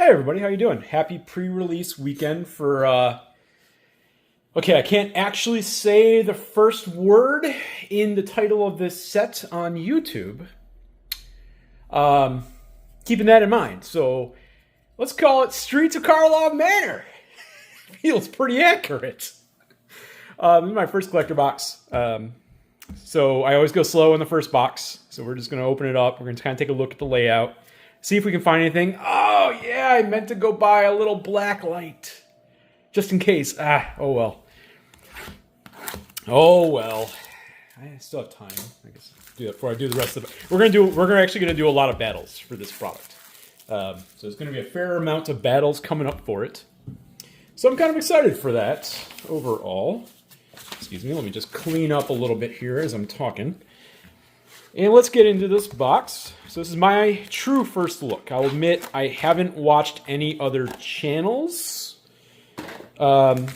Hey everybody, how you doing? Happy pre-release weekend for okay, I can't actually say the first word in the title of this set on YouTube. Keeping that in mind. So let's call it Streets of Karlov Manor. Feels pretty accurate. This is my first collector box. So I always go slow in the first box. So we're just going to open it up. We're going to kind of take a look at the layout. See if we can find anything. Oh, yeah, I meant to go buy a little black light. Just in case. Oh well. Oh well. I still have time. I guess do that before I do the rest of it. We're actually gonna do a lot of battles for this product. So there's gonna be a fair amount of battles coming up for it. So I'm kind of excited for that overall. Excuse me, let me just clean up a little bit here as I'm talking. And let's get into this box. So this is my true first look. I'll admit I haven't watched any other channels. And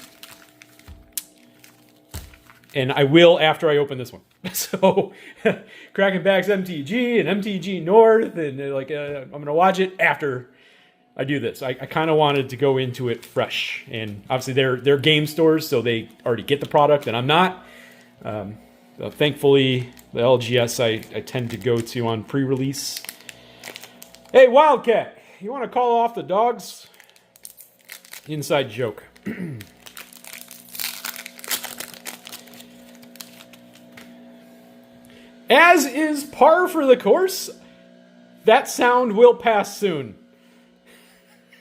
I will after I open this one. So, Kraken Bags MTG and MTG North, and I'm going to watch it after I do this. I kind of wanted to go into it fresh. And obviously they're game stores, so they already get the product, and I'm not. Thankfully, the LGS I tend to go to on pre-release. Hey, Wildcat, you want to call off the dogs? Inside joke. As is par for the course, that sound will pass soon.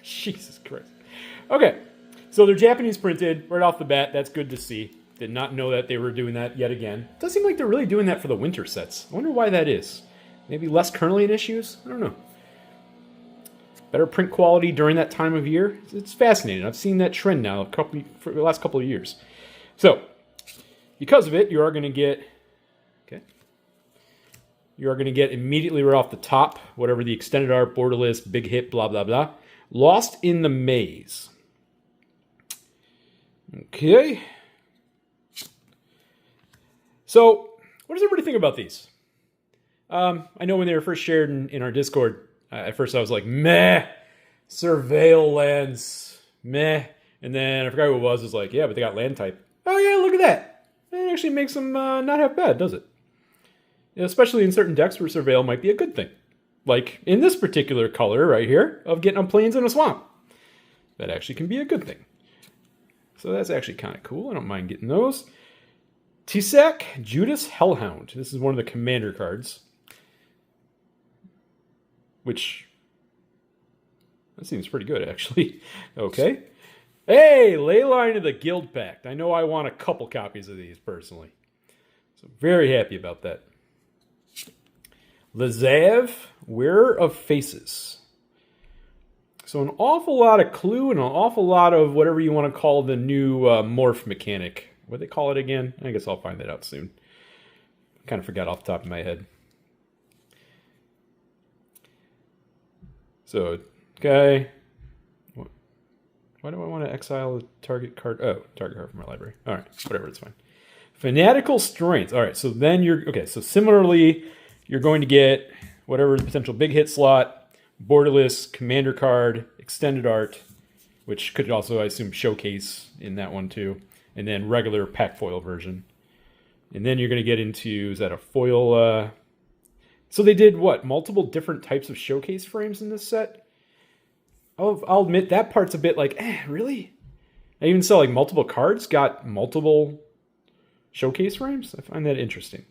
Jesus Christ. Okay, so they're Japanese printed right off the bat. That's good to see. Did not know that they were doing that yet again. It does seem like they're really doing that for the winter sets. I wonder why that is. Maybe less kernelling issues? I don't know. Better print quality during that time of year? It's fascinating. I've seen that trend now for the last couple of years. So, because of it, you are going to get... Okay. You are going to get immediately right off the top, whatever the extended art, borderless, big hit, blah, blah, blah. Lost in the Maze. Okay. So, what does everybody think about these? I know when they were first shared in our Discord, at first I was like, meh, surveillance, meh. And then I forgot who it was. It was like, yeah, but they got land type. Oh yeah, look at that. It actually makes them not half bad, does it? Especially in certain decks where surveil might be a good thing. Like in this particular color right here of getting on plains in a swamp. That actually can be a good thing. So that's actually kind of cool. I don't mind getting those. Tisak, Judas Hellhound. This is one of the commander cards. Which, that seems pretty good, actually. Okay. Hey, Leyline of the Guild Pact. I know I want a couple copies of these, personally. So, very happy about that. Lazaev, Wearer of Faces. So, an awful lot of clue and an awful lot of whatever you want to call the new morph mechanic. What do they call it again? I guess I'll find that out soon. Kind of forgot off the top of my head. So, okay. Why do I want to exile a target card? Oh, target card from my library. All right, whatever, it's fine. Fanatical Strength. All right, so then you're... Okay, so similarly, you're going to get whatever the potential big hit slot, borderless, commander card, extended art, which could also, I assume, showcase in that one too. And then regular pack foil version. And then you're going to get into, is that a foil? So they did what? Multiple different types of showcase frames in this set? I'll admit that part's a bit like, really? I even saw like multiple cards got multiple showcase frames? I find that interesting.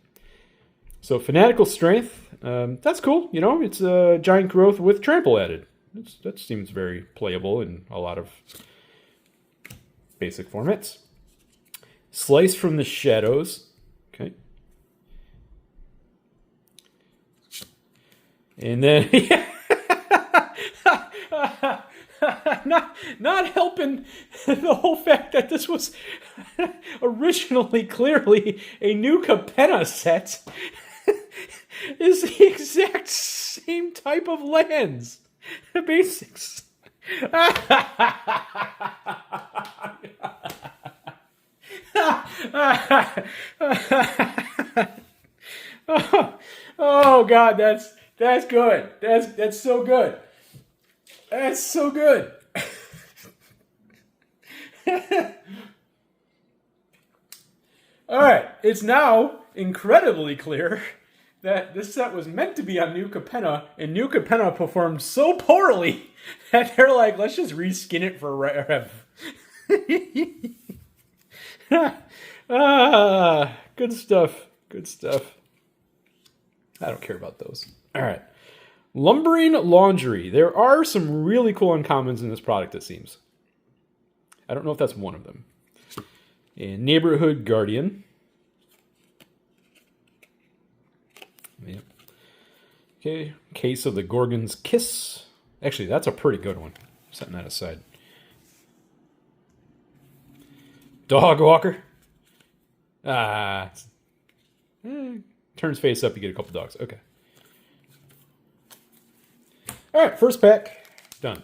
So Fanatical Strength, that's cool. You know, it's a giant growth with trample added. That seems very playable in a lot of basic formats. Slice from the Shadows. Okay. And then, not helping the whole fact that this was originally clearly a new Capenna set is the exact same type of lands. The basics. Oh God, that's good. That's so good. That's so good. All right, it's now incredibly clear that this set was meant to be on New Capenna, and New Capenna performed so poorly that they're like, let's just reskin it for Rev. Good stuff. Good stuff. I don't care about those. All right. Lumbering Laundry. There are some really cool uncommons in this product, it seems. I don't know if that's one of them. And Neighborhood Guardian. Yep. Okay. Case of the Gorgon's Kiss. Actually, that's a pretty good one. Setting that aside. Dog Walker. Turns face up, you get a couple dogs. Okay. All right, first pack. Done.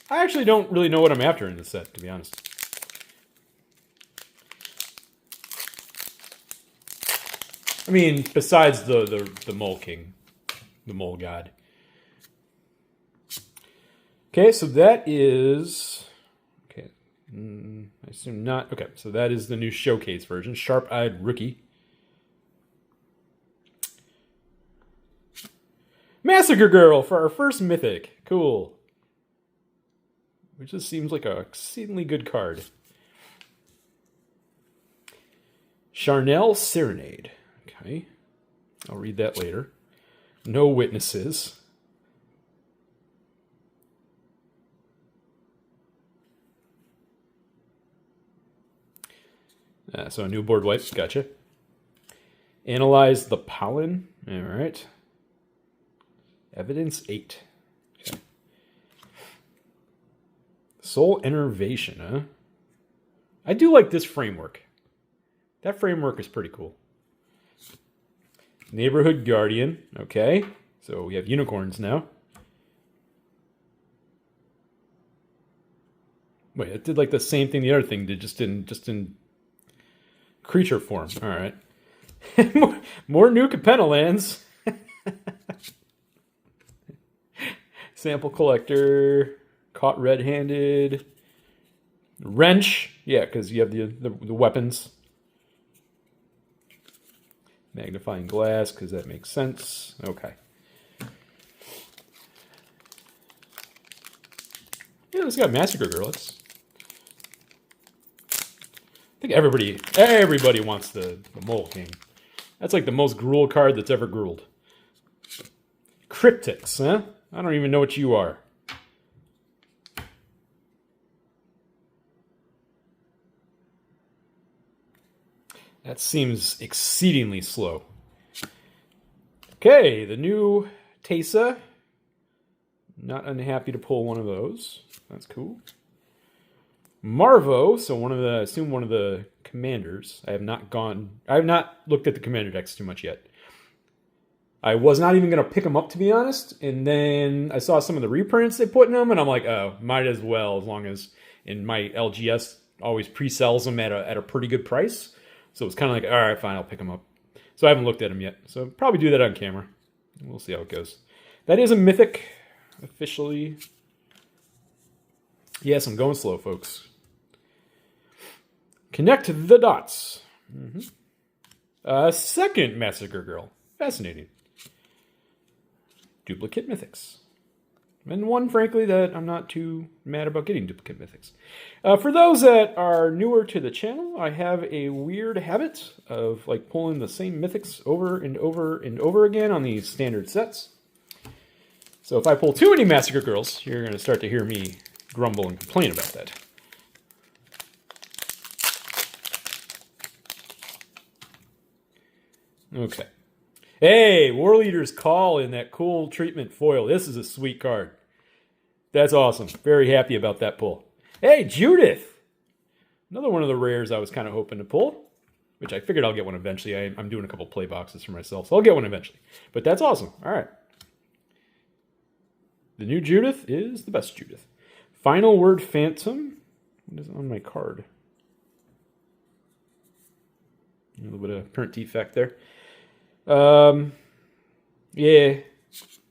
I actually don't really know what I'm after in this set, to be honest. I mean, besides the Mole King. The Mole God. Okay, so that is... Okay. I assume not. Okay, so that is the new showcase version. Sharp-Eyed Rookie. Massacre Girl for our first Mythic. Cool. Which just seems like a exceedingly good card. Charnel Serenade. Okay. I'll read that later. No Witnesses. So a new board wipe. Gotcha. Analyze the Pollen. All right. Evidence 8. Okay. Soul Innervation, huh? I do like this framework. That framework is pretty cool. Neighborhood Guardian. Okay. So we have unicorns now. Wait, it did like the same thing the other thing did, just in creature form. All right. More new Capenna lands. Sample Collector, Caught Red-Handed, Wrench, yeah, because you have the weapons. Magnifying Glass, because that makes sense. Okay. Yeah, this got Massacre Girl. I think everybody wants the Mole King. That's like the most gruel card that's ever grueled. Cryptics, huh? I don't even know what you are. That seems exceedingly slow. Okay, the new Teysa. Not unhappy to pull one of those. That's cool. Marvo, so I assume one of the commanders. I have not looked at the commander decks too much yet. I was not even going to pick them up, to be honest. And then I saw some of the reprints they put in them, and I'm like, oh, might as well, as long as in my LGS always pre-sells them at a pretty good price. So it's kind of like, all right, fine, I'll pick them up. So I haven't looked at them yet. So probably do that on camera. We'll see how it goes. That is a Mythic, officially. Yes, I'm going slow, folks. Connect the dots. Second Massacre Girl. Fascinating. Duplicate Mythics. And one, frankly, that I'm not too mad about getting duplicate Mythics. For those that are newer to the channel, I have a weird habit of like pulling the same Mythics over and over and over again on these standard sets. So if I pull too many Massacre Girls, you're going to start to hear me grumble and complain about that. Okay. Hey, War Leader's Call in that cool treatment foil. This is a sweet card. That's awesome. Very happy about that pull. Hey, Judith! Another one of the rares I was kind of hoping to pull, which I figured I'll get one eventually. I'm doing a couple play boxes for myself, so I'll get one eventually. But that's awesome. All right. The new Judith is the best Judith. Final Word Phantom. What is on my card? A little bit of print defect there. Yeah,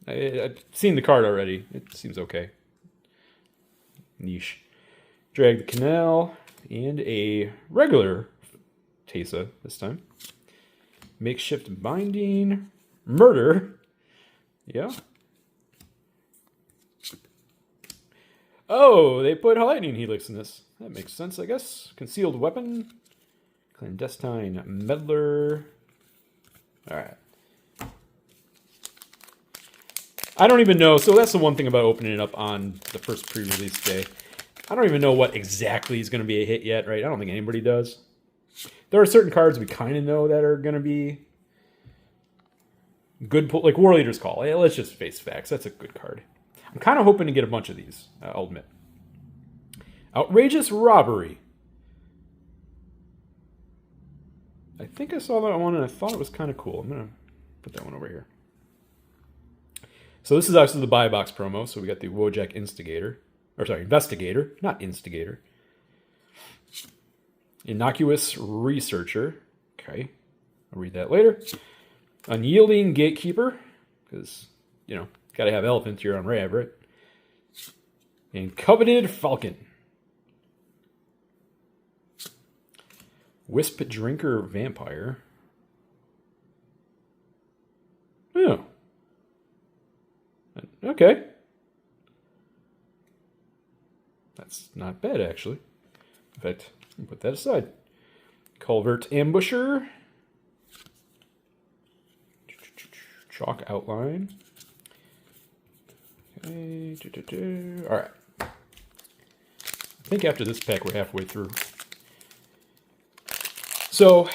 I've seen the card already. It seems okay. Niche. Drag the Canal. And a regular Tesa this time. Makeshift Binding. Murder. Yeah. Oh, they put Lightning Helix in this. That makes sense, I guess. Concealed Weapon. Clandestine Meddler. Alright. I don't even know. So that's the one thing about opening it up on the first pre-release day. I don't even know what exactly is going to be a hit yet, right? I don't think anybody does. There are certain cards we kind of know that are going to be good, like War Leader's Call. Hey, let's just face facts. That's a good card. I'm kind of hoping to get a bunch of these, I'll admit. Outrageous Robbery. I think I saw that one and I thought it was kind of cool. I'm going to put that one over here. So this is actually the buy box promo. So we got the Wojak Instigator. Or sorry, Investigator, not Instigator. Innocuous Researcher. Okay. I'll read that later. Unyielding Gatekeeper. Because, you know, got to have elephant here on Rav, right? And Coveted Falcon. Wisp Drinker Vampire. Oh. Okay. That's not bad, actually. In fact, I'll put that aside. Culvert Ambusher. Chalk Outline. Okay. Alright. I think after this pack we're halfway through. So,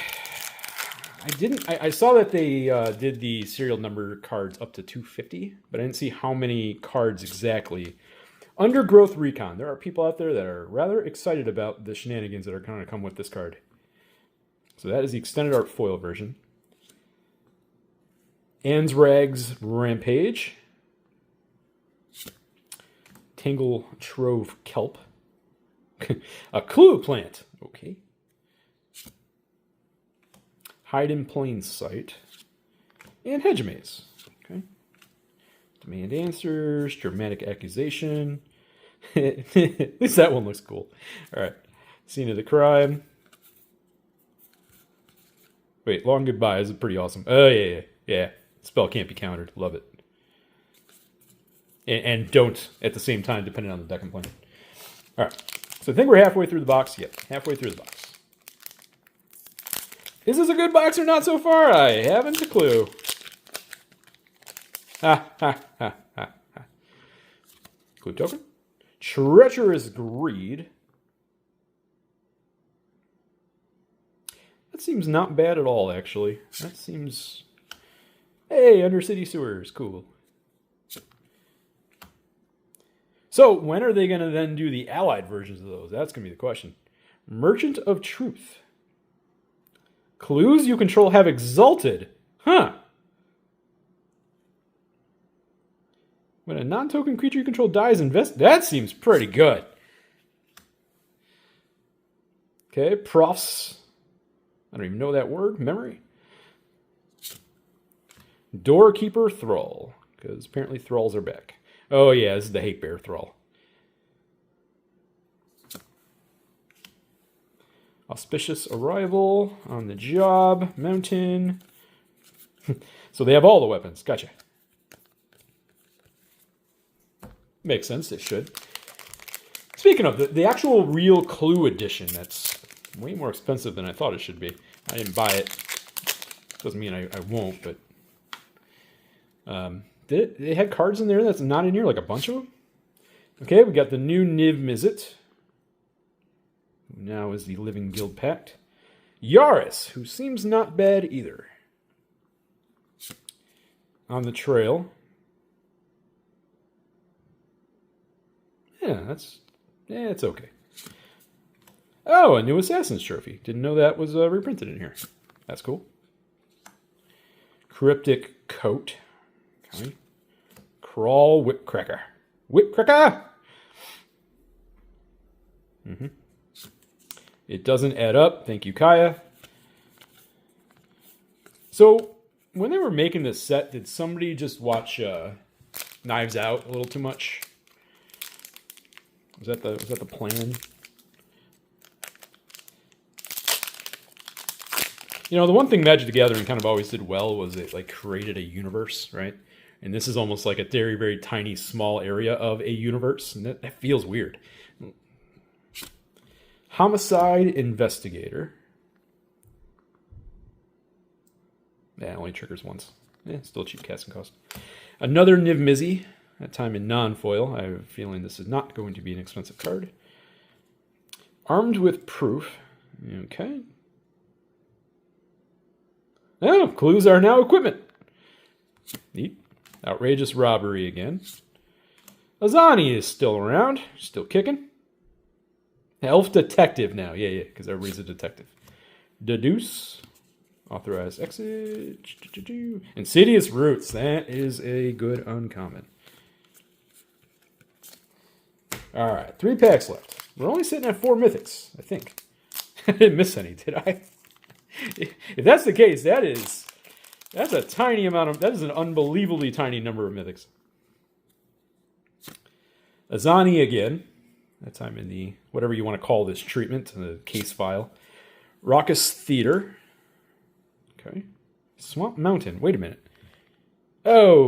I saw that they did the serial number cards up to 250, but I didn't see how many cards exactly. Undergrowth Recon. There are people out there that are rather excited about the shenanigans that are going to come with this card. So that is the extended art foil version. Ansrag's Rampage. Tangle Trove Kelp. A Clue Plant. Okay. Hide in Plain Sight. And Hedge Maze. Okay. Demand Answers. Dramatic Accusation. At least that one looks cool. Alright. Scene of the Crime. Wait, Long Goodbye is pretty awesome. Oh, yeah. Spell can't be countered. Love it. And don't at the same time, depending on the deck I'm playing. Alright. So I think we're halfway through the box. Yep, halfway through the box. Is this a good box or not so far? I haven't a clue. Ha. Clue token. Treacherous Greed. That seems not bad at all, actually. That seems... Hey, Undercity Sewers. Cool. So, when are they going to then do the allied versions of those? That's going to be the question. Merchant of Truth. Clues you control have exalted. Huh. When a non-token creature you control dies, invest... That seems pretty good. Okay, Profs. I don't even know that word. Memory. Doorkeeper Thrall. Because apparently Thralls are back. Oh yeah, this is the Hate Bear Thrall. Auspicious Arrival. On the Job. Mountain. So they have all the weapons. Gotcha. Makes sense, it should. Speaking of, the actual real Clue edition, that's way more expensive than I thought it should be. I didn't buy it. Doesn't mean I won't, but... they had cards in there that's not in here, like a bunch of them? Okay, we got the new Niv Mizzet. Who now is the Living Guild Pact. Yaris, who seems not bad either. On the Trail. Yeah, it's okay. Oh, a new Assassin's Trophy. Didn't know that was reprinted in here. That's cool. Cryptic Coat. Okay. Crawl Whipcracker. Whipcracker! It doesn't add up. Thank you, Kaya. So, when they were making this set, did somebody just watch Knives Out a little too much? Was that the plan? You know, the one thing Magic the Gathering kind of always did well was it like created a universe, right? And this is almost like a very, very tiny, small area of a universe, and that feels weird. Homicide Investigator. Yeah, it only triggers once. Yeah, still cheap casting cost. Another Niv Mizzet, that time in non-foil. I have a feeling this is not going to be an expensive card. Armed with Proof. Okay. Oh, clues are now equipment. Neat. Outrageous Robbery again. Azani is still around. Still kicking. Elf Detective now. Yeah, because everybody's a detective. Deduce. Authorized Exit. Insidious Roots. That is a good uncommon. All right, 3 packs left. We're only sitting at 4 mythics, I think. I didn't miss any, did I? If that's the case, that's a tiny amount of... That is an unbelievably tiny number of mythics. Azani again. That time in the... Whatever you want to call this treatment, the case file. Raucous Theater. Okay. Swamp Mountain. Wait a minute. Oh,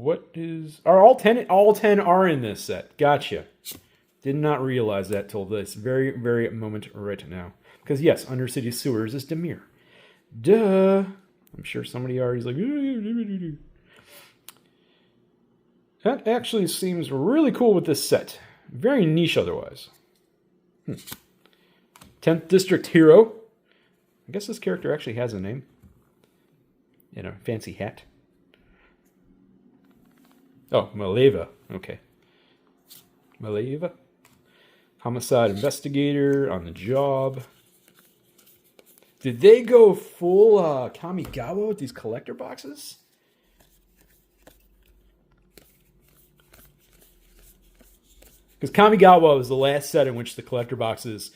what is... Are all 10 are in this set. Gotcha. Did not realize that till this very, very moment right now. Because, yes, Undercity Sewers is Dimir. Duh. I'm sure somebody already is like... That actually seems really cool with this set. Very niche otherwise. 10th District Hero. I guess this character actually has a name. In a fancy hat. Oh, Maleva. Okay. Maleva. Homicide Investigator on the job. Did they go full Kamigawa with these collector boxes? Because Kamigawa was the last set in which the collector boxes...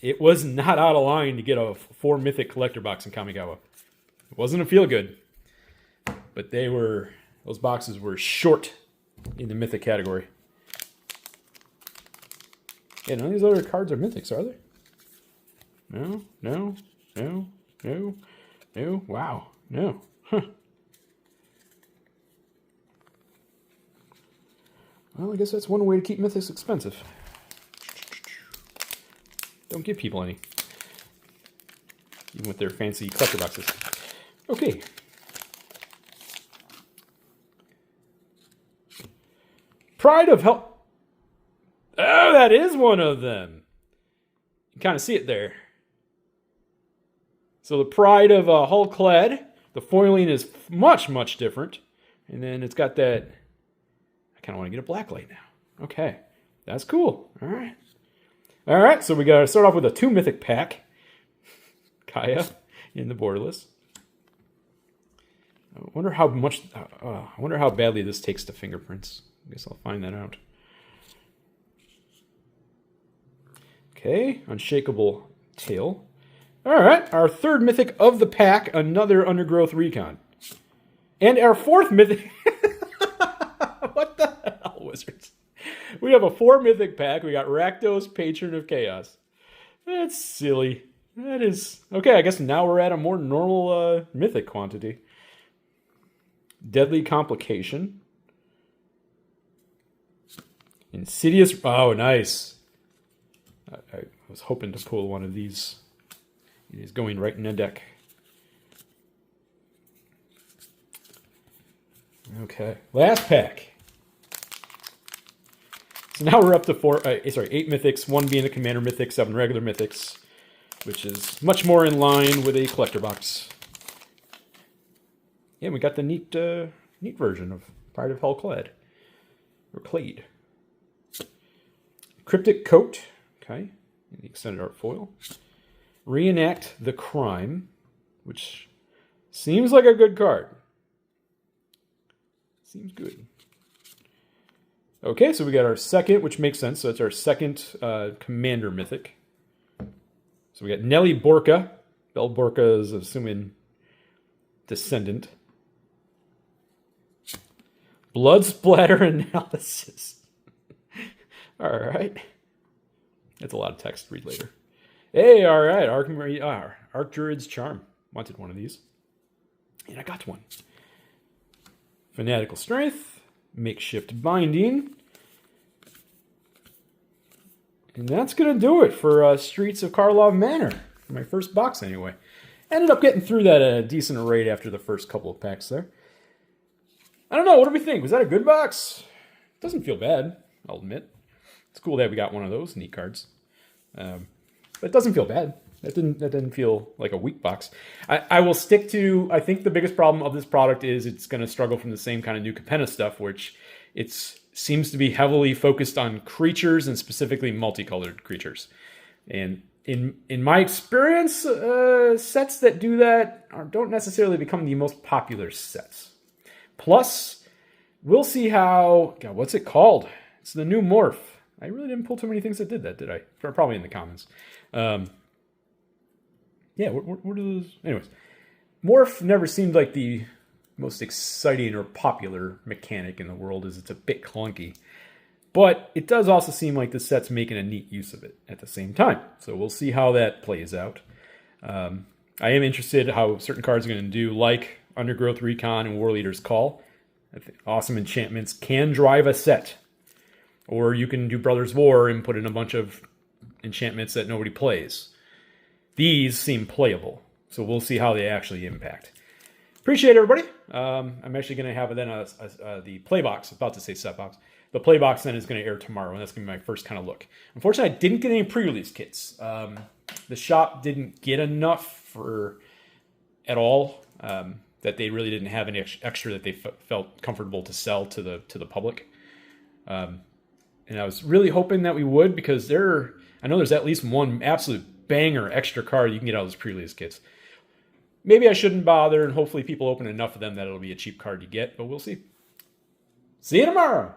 It was not out of line to get a 4 mythic collector box in Kamigawa. It wasn't a feel-good. But they were... Those boxes were short in the mythic category. Yeah, none of these other cards are mythics, are they? No, no, no, no, no. Wow, no. Huh. Well, I guess that's one way to keep mythics expensive. Don't give people any. Even with their fancy collector boxes. Okay. Pride of Hell. Oh, that is one of them. You kind of see it there. So the Pride of Hull-Clad. The foiling is much, much different. And then it's got that... I kind of want to get a blacklight now. Okay. That's cool. All right. All right, so we got to start off with a 2 mythic pack. Kaya in the borderless. I wonder how much... I wonder how badly this takes to fingerprints. I guess I'll find that out. Okay, Unshakable Tail. All right, our 3rd mythic of the pack, another Undergrowth Recon. And our 4th mythic... What the hell, Wizards? We have a 4 mythic pack. We got Rakdos, Patron of Chaos. That's silly. That is... Okay, I guess now we're at a more normal mythic quantity. Deadly Complication. Insidious... Oh, nice. I was hoping to pull one of these. He's going right in the deck. Okay. Last pack. So now we're up to 8 mythics, 1 being a commander mythic, 7 regular mythics, which is much more in line with a collector box. Yeah, we got the neat version of Pride of Hull-Clad. Or Clade. Cryptic Coat. Okay. In the extended art foil. Reenact the Crime, which seems like a good card. Seems good. Okay, so we got our second, which makes sense. So it's our second commander mythic. So we got Nelly Borka. Bell Borka is assuming descendant. Blood Splatter Analysis. All right. That's a lot of text to read later. Hey, all right. Arc Druid's Charm. Wanted one of these. And I got one. Fanatical Strength. Makeshift Binding. And that's going to do it for Streets of Karlov Manor. My first box, anyway. Ended up getting through that at a decent rate after the first couple of packs there. I don't know. What do we think? Was that a good box? Doesn't feel bad, I'll admit. It's cool that we got one of those neat cards. But it doesn't feel bad. That didn't feel like a weak box. I will stick to, I think the biggest problem of this product is it's going to struggle from the same kind of New Capenna stuff, which it seems to be heavily focused on creatures and specifically multicolored creatures. And in my experience, sets that do that don't necessarily become the most popular sets. Plus, we'll see how... God, what's it called? It's the new Morph. I really didn't pull too many things that did that, did I? Probably in the comments. Yeah, what are those? Anyways, Morph never seemed like the most exciting or popular mechanic in the world, as it's a bit clunky. But it does also seem like the set's making a neat use of it at the same time. So we'll see how that plays out. I am interested how certain cards are going to do, like Undergrowth Recon and War Leader's Call. I think awesome enchantments can drive a set. Or you can do Brothers War and put in a bunch of enchantments that nobody plays. These seem playable, so we'll see how they actually impact. Appreciate it, everybody. I'm actually going to have then the play box. About to say set box. The play box then is going to air tomorrow, and that's going to be my first kind of look. Unfortunately, I didn't get any pre-release kits. The shop didn't get enough at all that they really didn't have any extra that they felt comfortable to sell to the public. And I was really hoping that we would, because I know there's at least one absolute banger extra card you can get out of those pre-release kits. Maybe I shouldn't bother, and hopefully people open enough of them that it'll be a cheap card to get, but we'll see. See you tomorrow!